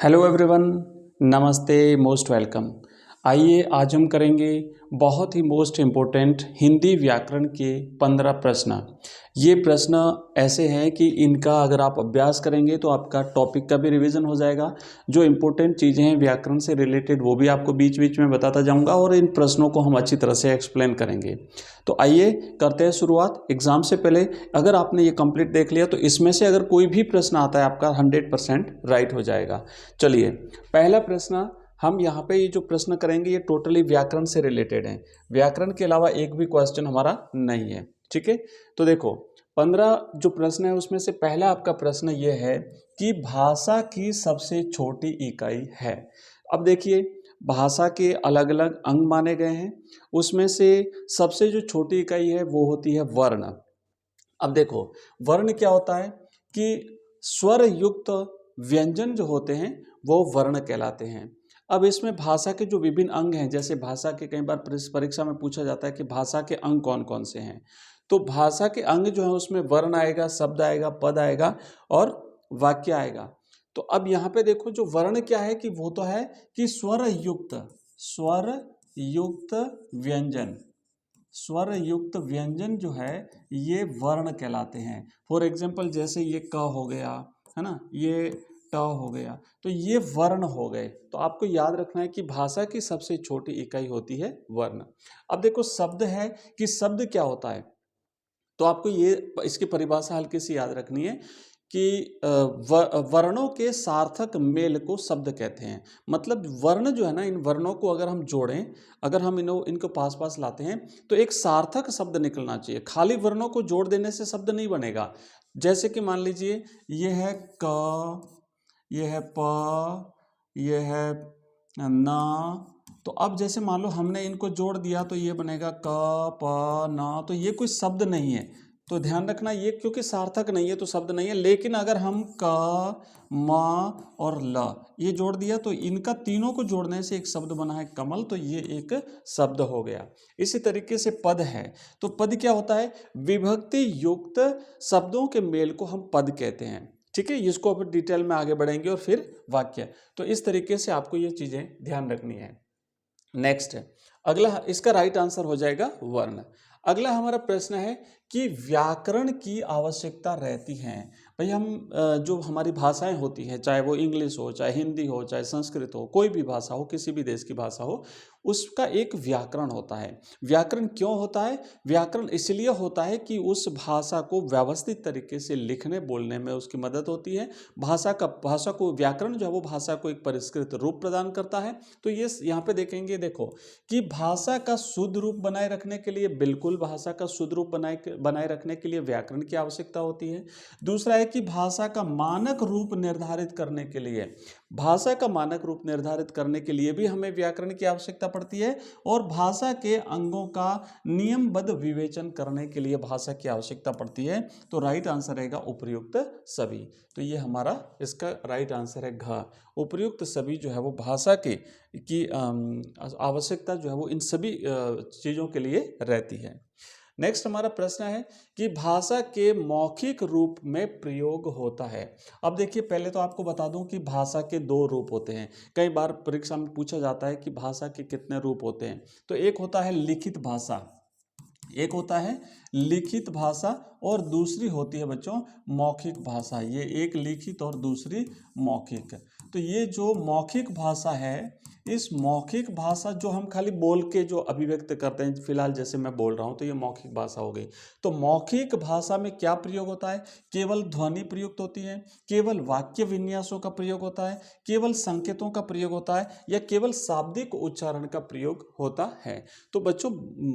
Hello everyone, नमस्ते, most welcome. आइए आज हम करेंगे बहुत ही मोस्ट इम्पोर्टेंट हिंदी व्याकरण के 15 प्रश्न। ये प्रश्न ऐसे हैं कि इनका अगर आप अभ्यास करेंगे तो आपका टॉपिक का भी रिवीजन हो जाएगा। जो इम्पोर्टेंट चीज़ें हैं व्याकरण से रिलेटेड वो भी आपको बीच बीच में बताता जाऊंगा और इन प्रश्नों को हम अच्छी तरह से एक्सप्लेन करेंगे। तो आइए करते हैं शुरुआत। एग्जाम से पहले अगर आपने ये कंप्लीट देख लिया तो इसमें से अगर कोई भी प्रश्न आता है आपका 100% राइट हो जाएगा। चलिए, पहला प्रश्न हम यहाँ पे ये जो प्रश्न करेंगे ये टोटली व्याकरण से रिलेटेड है। व्याकरण के अलावा एक भी क्वेश्चन हमारा नहीं है, ठीक है। तो देखो 15 जो प्रश्न है उसमें से पहला आपका प्रश्न ये है कि भाषा की सबसे छोटी इकाई है। अब देखिए, भाषा के अलग अलग अंग माने गए हैं, उसमें से सबसे जो छोटी इकाई है वो होती है वर्ण। अब देखो, वर्ण क्या होता है कि स्वर युक्त व्यंजन जो होते हैं वो वर्ण कहलाते हैं। अब इसमें भाषा के जो विभिन्न अंग हैं, जैसे भाषा के कई बार परीक्षा में पूछा जाता है कि भाषा के अंग कौन कौन से हैं, तो भाषा के अंग जो है उसमें वर्ण आएगा, शब्द आएगा, पद आएगा और वाक्य आएगा। तो अब यहाँ पे देखो, जो वर्ण क्या है कि वो तो है कि स्वर युक्त व्यंजन। स्वर युक्त व्यंजन जो है ये वर्ण कहलाते हैं। फॉर एग्जाम्पल जैसे ये क हो गया, है ना, ये ट हो गया, तो ये वर्ण हो गए। तो आपको याद रखना है कि भाषा की सबसे छोटी इकाई होती है वर्ण। अब देखो, शब्द है कि शब्द क्या होता है, तो आपको ये इसकी परिभाषा हल्की सी याद रखनी है कि वर्णों के सार्थक मेल को शब्द कहते हैं। मतलब वर्ण जो है ना, इन वर्णों को अगर हम जोड़ें, अगर हम इनको पास पास लाते हैं तो एक सार्थक शब्द निकलना चाहिए। खाली वर्णों को जोड़ देने से शब्द नहीं बनेगा। जैसे कि मान लीजिए ये है क, ये है प, ये है न। तो अब जैसे मान लो हमने इनको जोड़ दिया तो ये बनेगा क प न, तो ये कोई शब्द नहीं है। तो ध्यान रखना, ये क्योंकि सार्थक नहीं है तो शब्द नहीं है। लेकिन अगर हम क, म और ल ये जोड़ दिया तो इनका तीनों को जोड़ने से एक शब्द बना है कमल, तो ये एक शब्द हो गया। इसी तरीके से पद है, तो पद क्या होता है, विभक्ति युक्त शब्दों के मेल को हम पद कहते हैं, ठीक है। इसको अब डिटेल में आगे बढ़ेंगे और फिर वाक्य। तो इस तरीके से आपको ये चीजें ध्यान रखनी है। नेक्स्ट, अगला इसका राइट आंसर हो जाएगा वर्ण। अगला हमारा प्रश्न है कि व्याकरण की आवश्यकता रहती है। भाई हम जो हमारी भाषाएं होती हैं, चाहे वो इंग्लिश हो, चाहे हिंदी हो, चाहे संस्कृत हो, कोई भी भाषा हो, किसी भी देश की भाषा हो, उसका एक व्याकरण होता है। व्याकरण क्यों होता है? व्याकरण इसलिए होता है कि उस भाषा को व्यवस्थित तरीके से लिखने बोलने में उसकी मदद होती है। भाषा को व्याकरण जो है वो भाषा को एक परिष्कृत रूप प्रदान करता है। तो ये यहाँ पे देखेंगे, देखो कि भाषा का शुद्ध रूप बनाए रखने के लिए, बिल्कुल भाषा का शुद्ध रूप बनाए रखने के लिए व्याकरण की आवश्यकता होती है। दूसरा है कि भाषा का मानक रूप निर्धारित करने के लिए, भाषा का मानक रूप निर्धारित करने के लिए भी हमें व्याकरण की आवश्यकता पड़ती है। और भाषा के अंगों का नियमबद्ध विवेचन करने के लिए भाषा की आवश्यकता पड़ती है। तो राइट आंसर रहेगा उपर्युक्त सभी। तो ये हमारा इसका राइट आंसर है घ। उपर्युक्त सभी जो है वो भाषा की आवश्यकता जो है वो इन सभी चीज़ों के लिए रहती है। नेक्स्ट हमारा प्रश्न है कि भाषा के मौखिक रूप में प्रयोग होता है। अब देखिए, पहले तो आपको बता दूं कि भाषा के दो रूप होते हैं। कई बार परीक्षा में पूछा जाता है कि भाषा के कितने रूप होते हैं। तो एक होता है लिखित भाषा, एक होता है लिखित भाषा और दूसरी होती है बच्चों मौखिक भाषा। ये एक लिखित और दूसरी मौखिक। तो ये जो मौखिक भाषा है, इस मौखिक भाषा जो हम खाली बोल के जो अभिव्यक्त करते हैं, फिलहाल जैसे मैं बोल रहा हूँ तो ये मौखिक भाषा हो गई। तो मौखिक भाषा में क्या प्रयोग होता है? केवल ध्वनि प्रयुक्त होती है, केवल वाक्य विन्यासों का प्रयोग होता है, केवल संकेतों का प्रयोग होता है, या केवल शाब्दिक उच्चारण का प्रयोग होता है। तो बच्चों,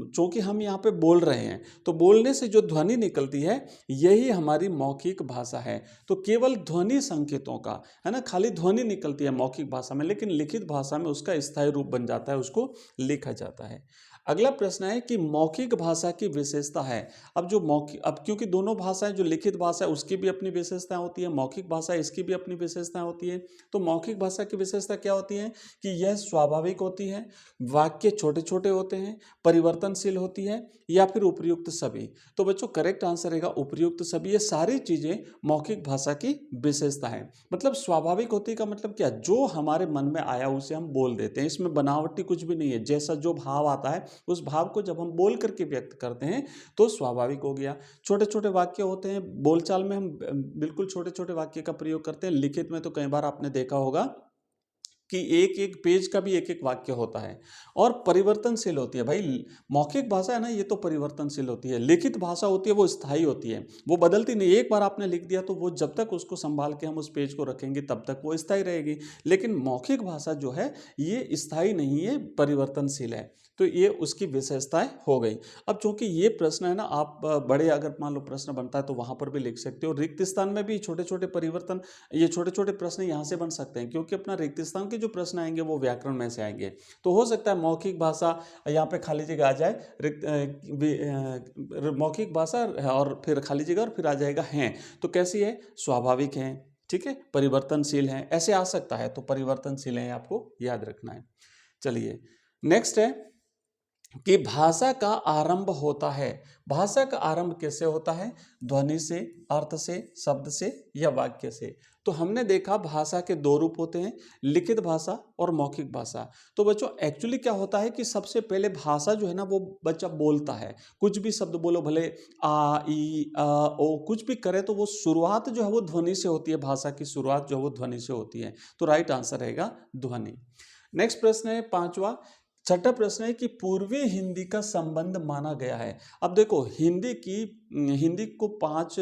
चूंकि हम यहाँ पे बोल रहे हैं तो बोलने से जो ध्वनि निकलती है यही हमारी मौखिक भाषा है। तो केवल ध्वनि संकेतों का, है ना, खाली ध्वनि निकलती है मौखिक भाषा में, लेकिन लिखित भाषा में उसका स्थायी रूप बन जाता है, उसको लिखा जाता है। अगला प्रश्न है कि मौखिक भाषा की विशेषता है। अब जो मौखिक, अब क्योंकि दोनों भाषाएं, जो लिखित भाषा है उसकी भी अपनी विशेषताएं होती है, मौखिक भाषा इसकी भी अपनी विशेषताएं होती है। तो मौखिक भाषा की विशेषता क्या होती है कि यह स्वाभाविक होती है, वाक्य छोटे छोटे होते हैं, परिवर्तनशील होती है, या फिर उपर्युक्त सभी। तो बच्चों करेक्ट आंसर रहेगा उपर्युक्त सभी। ये सारी चीजें मौखिक भाषा की विशेषता है। मतलब स्वाभाविक होती का मतलब क्या, जो हमारे मन में आया उसे हम बोल देते हैं, इसमें बनावटी कुछ भी नहीं है। जैसा जो भाव आता है उस भाव को जब हम बोल करके व्यक्त करते हैं तो स्वाभाविक हो गया। छोटे छोटे वाक्य होते हैं, बोलचाल में हम बिल्कुल छोटे छोटे वाक्य का प्रयोग करते हैं। लिखित में तो कई बार आपने देखा होगा कि एक एक पेज का भी एक एक वाक्य होता है, और परिवर्तनशील होती है। भाई मौखिक भाषा है ना, ये तो परिवर्तनशील होती है। लिखित भाषा होती है वो स्थायी होती है, वो बदलती नहीं। एक बार आपने लिख दिया तो वो जब तक उसको संभाल के हम उस पेज को रखेंगे तब तक वो स्थायी रहेगी। लेकिन मौखिक भाषा जो है ये स्थायी नहीं है, परिवर्तनशील है। तो ये उसकी विशेषताएं हो गई। अब चूंकि ये प्रश्न है ना, आप बड़े अगर मान लो प्रश्न बनता है तो वहां पर भी लिख सकते हो। रिक्त स्थान में भी छोटे छोटे परिवर्तन, ये छोटे छोटे प्रश्न यहाँ से बन सकते हैं, क्योंकि अपना रिक्त स्थान के जो प्रश्न आएंगे वो व्याकरण में से आएंगे। तो हो सकता है मौखिक भाषा यहाँ पे खाली जगह आ जाए, मौखिक भाषा और फिर खाली जगह और फिर आ जाएगा हैं। तो कैसी है, स्वाभाविक है, ठीक है, परिवर्तनशील है, ऐसे आ सकता है। तो परिवर्तनशील है आपको याद रखना है। चलिए नेक्स्ट है कि भाषा का आरंभ होता है। भाषा का आरंभ कैसे होता है, ध्वनि से, अर्थ से, शब्द से या वाक्य से। तो हमने देखा भाषा के दो रूप होते हैं, लिखित भाषा और मौखिक भाषा। तो बच्चों एक्चुअली क्या होता है कि सबसे पहले भाषा जो है ना वो बच्चा बोलता है। कुछ भी शब्द बोलो, भले आ ई अ ओ कुछ भी करे, तो वो शुरुआत जो है वो ध्वनि से होती है। भाषा की शुरुआत जो है वो ध्वनि से होती है। तो राइट आंसर रहेगा ध्वनि। नेक्स्ट प्रश्न है पांचवा। छठा प्रश्न है कि पूर्वी हिंदी का संबंध माना गया है। अब देखो हिंदी को पांच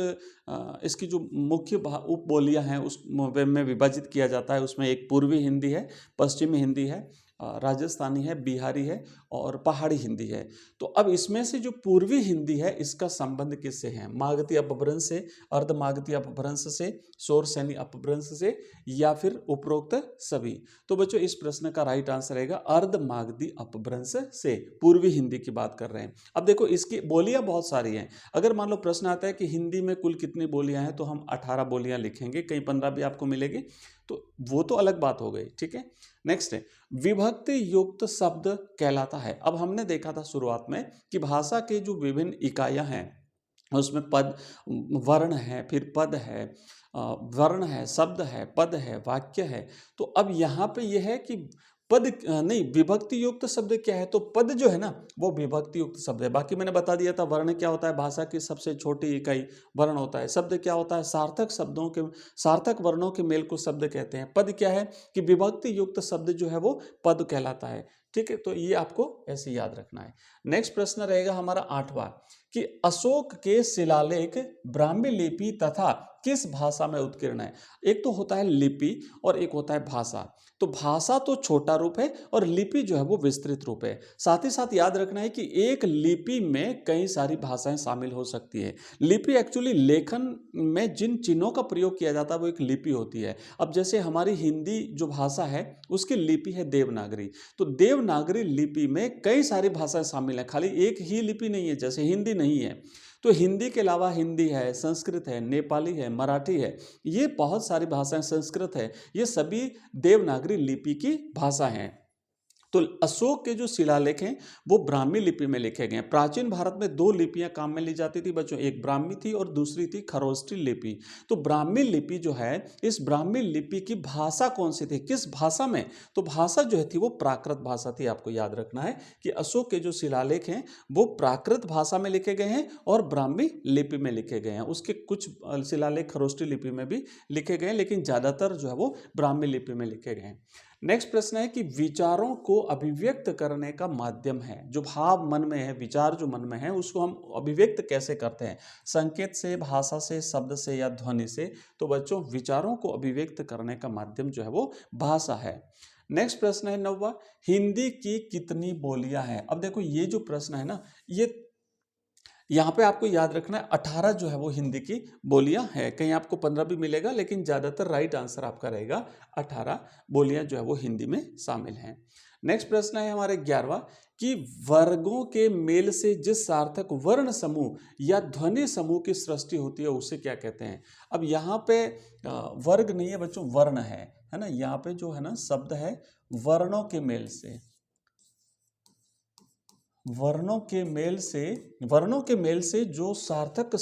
इसकी जो मुख्य उपबोलियां हैं उस में विभाजित किया जाता है। उसमें एक पूर्वी हिंदी है, पश्चिमी हिंदी है, राजस्थानी है, बिहारी है और पहाड़ी हिंदी है। तो अब इसमें से जो पूर्वी हिंदी है इसका संबंध किससे है, मागधी अपभ्रंश से, अर्धमागधी अपभ्रंश से, शोरसेनी अपभ्रंश से या फिर उपरोक्त सभी। तो बच्चों इस प्रश्न का राइट आंसर रहेगा अर्धमागधी अपभ्रंश से। पूर्वी हिंदी की बात कर रहे हैं। अब देखो इसकी बोलियां बहुत सारी हैं। अगर मान लो प्रश्न आता है कि हिंदी में कुल कितनी बोलियां हैं, तो हम 18 बोलियां लिखेंगे, कहीं 15 भी आपको मिलेगी, तो वो तो अलग बात हो गई, ठीक है। नेक्स्ट है विभक्ति युक्त शब्द कहलाता है। अब हमने देखा था शुरुआत में कि भाषा के जो विभिन्न इकाइयां हैं उसमें पद, वर्ण है, फिर पद है, वर्ण है, शब्द है, पद है, वाक्य है। तो अब यहाँ पे यह है कि पद नहीं, विभक्ति युक्त शब्द क्या है, तो पद जो है ना वो विभक्ति युक्त शब्द है। बाकी मैंने बता दिया था वर्ण क्या होता है, भाषा की सबसे छोटी इकाई वर्ण होता है। शब्द क्या होता है, सार्थक वर्णों के मेल को शब्द कहते हैं। पद क्या है कि विभक्ति युक्त शब्द जो है वो पद कहलाता है, ठीक है। तो ये आपको ऐसे याद रखना है। नेक्स्ट प्रश्न रहेगा हमारा 8वां कि अशोक के शिलालेख ब्राह्मी लिपि तथा किस भाषा में उत्कीर्ण है। एक तो होता है लिपि और एक होता है भाषा। तो भाषा तो छोटा रूप है और लिपि जो है वो विस्तृत रूप है। साथ ही साथ याद रखना है कि एक लिपि में कई सारी भाषाएं शामिल हो सकती है। लिपि एक्चुअली लेखन में जिन चिन्हों का प्रयोग किया जाता है वो एक लिपि होती है। अब जैसे हमारी हिंदी जो भाषा है उसकी लिपि है देवनागरी। तो देवनागरी लिपि में कई सारी भाषाएं शामिल हैं, खाली एक ही लिपि नहीं है, जैसे हिंदी नहीं है। तो हिंदी के अलावा हिंदी है, संस्कृत है, नेपाली है, मराठी है, ये बहुत सारी भाषाएं, संस्कृत है, ये सभी देवनागरी लिपि की भाषा हैं। तो अशोक के जो शिलालेख हैं वो ब्राह्मी लिपि में लिखे गए हैं। प्राचीन भारत में दो लिपियां काम में ली जाती थी बच्चों, एक ब्राह्मी थी और दूसरी थी खरोष्ठी लिपि। तो ब्राह्मी लिपि जो है, इस ब्राह्मी लिपि की भाषा कौन सी थी, किस भाषा में, तो भाषा जो है थी वो प्राकृत भाषा थी। आपको याद रखना है कि अशोक के जो शिलालेख हैं वो प्राकृत भाषा में लिखे गए हैं और ब्राह्मी लिपि में लिखे गए हैं। उसके कुछ शिलालेख खरोष्ठी लिपि में भी लिखे गए हैं, लेकिन ज्यादातर जो है वो ब्राह्मी लिपि में लिखे गए हैं। नेक्स्ट प्रश्न है कि विचारों को अभिव्यक्त करने का माध्यम है, जो भाव मन में है, विचार जो मन में है उसको हम अभिव्यक्त कैसे करते हैं, संकेत से, भाषा से, शब्द से या ध्वनि से। तो बच्चों विचारों को अभिव्यक्त करने का माध्यम जो है वो भाषा है। नेक्स्ट प्रश्न है 9वां, हिंदी की कितनी बोलियां हैं। अब देखो ये जो प्रश्न है ना, ये यहाँ पे आपको याद रखना है 18 जो है वो हिंदी की बोलियां हैं। कहीं आपको 15 भी मिलेगा, लेकिन ज्यादातर राइट आंसर आपका रहेगा 18 बोलियां जो है वो हिंदी में शामिल हैं। नेक्स्ट प्रश्न है हमारे 11वां कि वर्गों के मेल से जिस सार्थक वर्ण समूह या ध्वनि समूह की सृष्टि होती है उसे क्या कहते हैं। अब यहाँ पे वर्ग नहीं है बच्चों, वर्ण है ना। यहाँ पे जो है ना शब्द है वर्णों के मेल से, वर्णों के मेल से जो सार्थक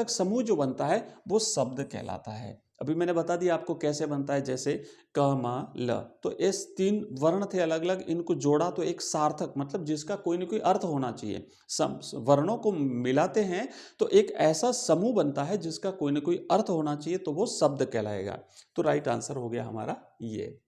समूह जो बनता है वो शब्द कहलाता है। अभी मैंने बता दिया आपको कैसे बनता है, जैसे क म ल, तो इस 3 वर्ण थे अलग अलग, इनको जोड़ा तो एक सार्थक मतलब जिसका कोई ना कोई अर्थ होना चाहिए। वर्णों को मिलाते हैं तो एक ऐसा समूह बनता है जिसका कोई ना कोई अर्थ होना चाहिए, तो वो शब्द कहलाएगा। तो राइट आंसर हो गया हमारा ये।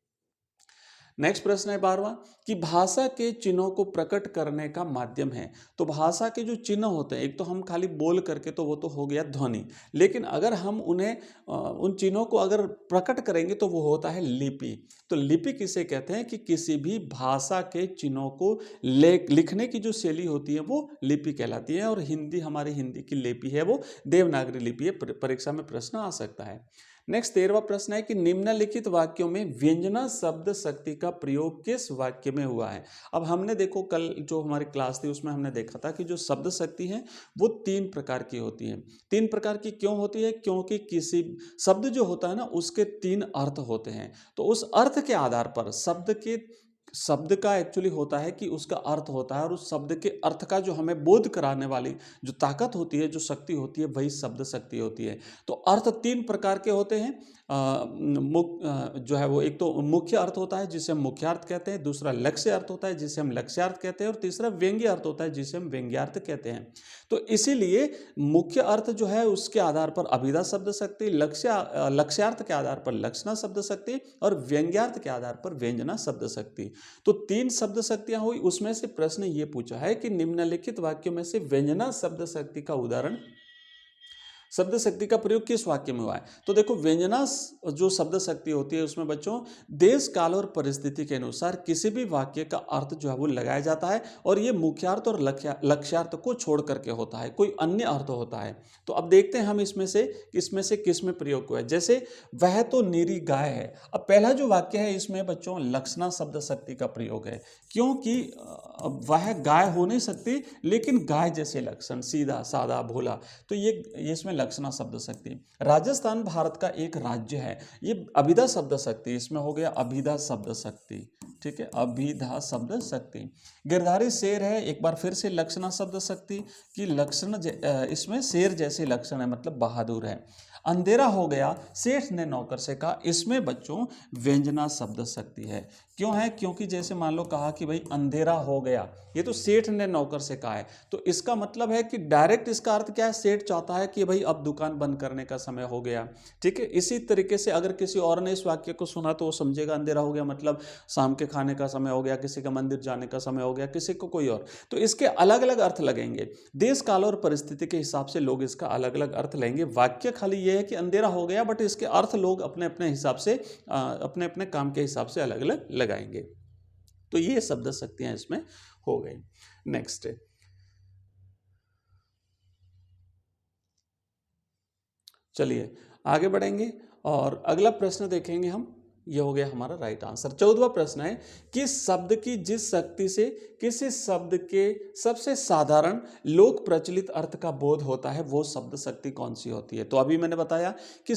नेक्स्ट प्रश्न है 12वां कि भाषा के चिन्हों को प्रकट करने का माध्यम है। तो भाषा के जो चिन्ह होते हैं, एक तो हम खाली बोल करके तो वो तो हो गया ध्वनि, लेकिन अगर हम उन्हें उन चिन्हों को अगर प्रकट करेंगे तो वो होता है लिपि। तो लिपि किसे कहते हैं कि किसी भी भाषा के चिन्हों को लिखने की जो शैली होती है वो लिपि कहलाती है। और हमारी हिंदी की लिपि है वो देवनागरी लिपि है। परीक्षा में प्रश्न आ सकता है। नेक्स्ट 13वां प्रश्न है कि निम्नलिखित वाक्यों में व्यंजना शब्द शक्ति का प्रयोग किस वाक्य में हुआ है। अब हमने देखो कल जो हमारी क्लास थी उसमें हमने देखा था कि जो शब्द शक्ति है वो 3 प्रकार की होती है। 3 प्रकार की क्यों होती है? क्योंकि किसी शब्द जो होता है ना उसके 3 अर्थ होते हैं। तो उस अर्थ के आधार पर शब्द का एक्चुअली होता है कि उसका अर्थ होता है, और उस शब्द के अर्थ का जो हमें बोध कराने वाली जो ताकत होती है, जो शक्ति होती है, वही शब्द शक्ति होती है। तो अर्थ 3 प्रकार के होते हैं। जो है वो एक तो मुख्य अर्थ होता है जिसे हम मुख्यार्थ कहते हैं, दूसरा लक्ष्य अर्थ होता है जिसे हम लक्ष्यार्थ कहते हैं, और तीसरा व्यंग्य अर्थ होता है जिसे हम व्यंग्यार्थ कहते हैं। तो इसीलिए मुख्य अर्थ जो है उसके आधार पर अभिधा शब्द शक्ति, लक्ष्यार्थ के आधार पर लक्षणा शब्द शक्ति, और व्यंग्यार्थ के आधार पर व्यंजना शब्द शक्ति। तो 3 शब्द शक्तियां हुई। उसमें से प्रश्न ये पूछा है कि निम्नलिखित वाक्यों में से व्यंजना शब्द शक्ति का उदाहरण, शब्द शक्ति का प्रयोग किस वाक्य में हुआ है। तो देखो व्यंजना जो शब्द शक्ति होती है उसमें बच्चों देश काल और परिस्थिति के अनुसार किसी भी वाक्य का अर्थ जो है वो लगाया जाता है, और ये मुख्यार्थ और लक्ष्यार्थ को छोड़ करके होता है, कोई अन्य अर्थ होता है। तो अब देखते हैं हम इसमें से किस में प्रयोग हुआ है। जैसे वह तो निरी गाय है। अब पहला जो वाक्य है इसमें बच्चों लक्षणा शब्द शक्ति का प्रयोग है, क्योंकि वह गाय हो नहीं सकती लेकिन गाय जैसे लक्षण, सीधा सादा भोला, तो ये इसमें लक्षणा शब्द शक्ति। राजस्थान भारत का एक राज्य है, ये अभिधा शब्द शक्ति, इसमें हो गया अभिधा शब्द शक्ति। ठीक है, अभिधा शब्द शक्ति। गिरधारी शेर है, एक बार फिर से लक्षणा शब्द शक्ति की लक्षण, इसमें शेर जैसे लक्षण है मतलब बहादुर है। अंधेरा हो गया, सेठ ने नौकर से कहा, इसमें बच्चों व्यंजना शब्द शक्ति है। क्यों है? क्योंकि जैसे मान लो कहा कि भाई अंधेरा हो गया, ये तो सेठ ने नौकर से कहा है, तो इसका मतलब है कि डायरेक्ट इसका अर्थ क्या है, सेठ चाहता है कि भाई अब दुकान बंद करने का समय हो गया। ठीक है, इसी तरीके से अगर किसी और ने इस वाक्य को सुना तो वो समझेगा अंधेरा हो गया मतलब शाम के खाने का समय हो गया, किसी का मंदिर जाने का समय हो गया, किसी को कोई और। तो इसके अलग अलग अर्थ लगेंगे, देश काल और परिस्थिति के हिसाब से लोग इसका अलग अलग अर्थ लेंगे। वाक्य खाली ये है कि अंधेरा हो गया, बट इसके अर्थ लोग अपने अपने हिसाब से अपने अपने काम के हिसाब से अलग अलग लगाएंगे। तो ये शब्द शक्तियां इसमें हो गई। नेक्स्ट चलिए आगे बढ़ेंगे और अगला प्रश्न देखेंगे हम। ये हो गया हमारा राइट आंसर। 14वां प्रश्न है कि शब्द की जिस शक्ति से किसी शब्द के सबसे साधारण लोक प्रचलित अर्थ का बोध होता है वो शब्द शक्ति कौन सी होती है। तो अभी मैंने बताया कि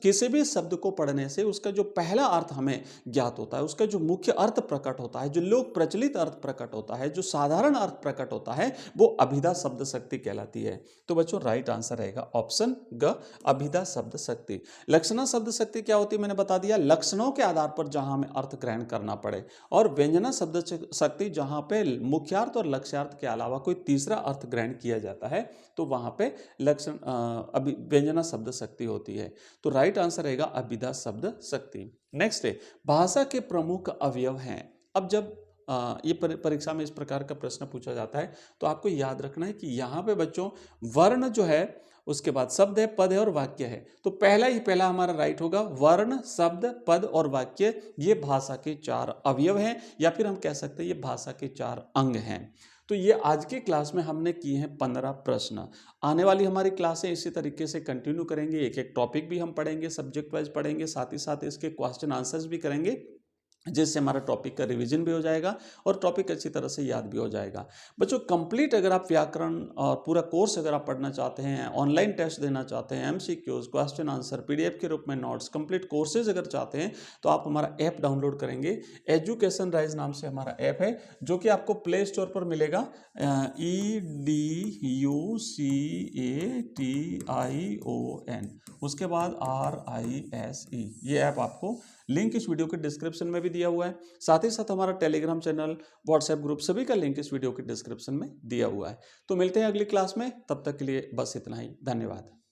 किसी भी शब्द को पढ़ने से उसका जो पहला अर्थ हमें ज्ञात होता है, उसका जो मुख्य अर्थ प्रकट होता है, जो लोक प्रचलित अर्थ प्रकट होता है, जो साधारण अर्थ प्रकट होता है, वो अभिधा शब्द शक्ति कहलाती है। तो बच्चों राइट आंसर रहेगा ऑप्शन ग, अभिधा शब्द शक्ति। लक्षणा शब्द शक्ति क्या होती है मैंने बता दिया, लक्षणों के आधार पर जहां हमें अर्थ ग्रहण करना पड़े। और व्यंजना शब्द शक्ति जहां पे मुख्यार्थ और लक्ष्यार्थ के अलावा कोई तीसरा अर्थ ग्रहण किया जाता है तो वहां पे व्यंजना शब्द शक्ति होती है। तो राइट आंसर रहेगा अभिधा शब्द शक्ति। नेक्स्ट है भाषा के प्रमुख अवयव हैं। अब जब ये परीक्षा में इस प्रकार का प्रश्न पूछा जाता है तो आपको याद रखना है कि यहाँ पे बच्चों वर्ण जो है, उसके बाद शब्द है, पद है और वाक्य है। तो पहला हमारा राइट होगा वर्ण, शब्द, पद और वाक्य, ये भाषा के 4 अवयव हैं, या फिर हम कह सकते हैं ये भाषा के 4 अंग हैं। तो ये आज की क्लास में हमने किए हैं 15 प्रश्न। आने वाली हमारी क्लासें इसी तरीके से कंटिन्यू करेंगे, एक एक टॉपिक भी हम पढ़ेंगे, सब्जेक्ट वाइज पढ़ेंगे, साथ ही साथ इसके क्वेश्चन आंसर्स भी करेंगे। जिससे हमारा टॉपिक का रिवीजन भी हो जाएगा और टॉपिक अच्छी तरह से याद भी हो जाएगा। बच्चों कंप्लीट अगर आप व्याकरण और पूरा कोर्स अगर आप पढ़ना चाहते हैं, ऑनलाइन टेस्ट देना चाहते हैं, एमसीक्यूज, क्वेश्चन आंसर, पीडीएफ के रूप में नोट्स, कंप्लीट कोर्सेज अगर चाहते हैं तो आप हमारा ऐप डाउनलोड करेंगे। एजुकेशन राइज नाम से हमारा ऐप है जो कि आपको प्ले स्टोर पर मिलेगा। EDUCATION, उसके बाद RISE, ये ऐप आपको लिंक इस वीडियो के डिस्क्रिप्शन में भी दिया हुआ है। साथ ही साथ हमारा टेलीग्राम चैनल, व्हाट्सएप ग्रुप, सभी का लिंक इस वीडियो के डिस्क्रिप्शन में दिया हुआ है। तो मिलते हैं अगली क्लास में, तब तक के लिए बस इतना ही। धन्यवाद।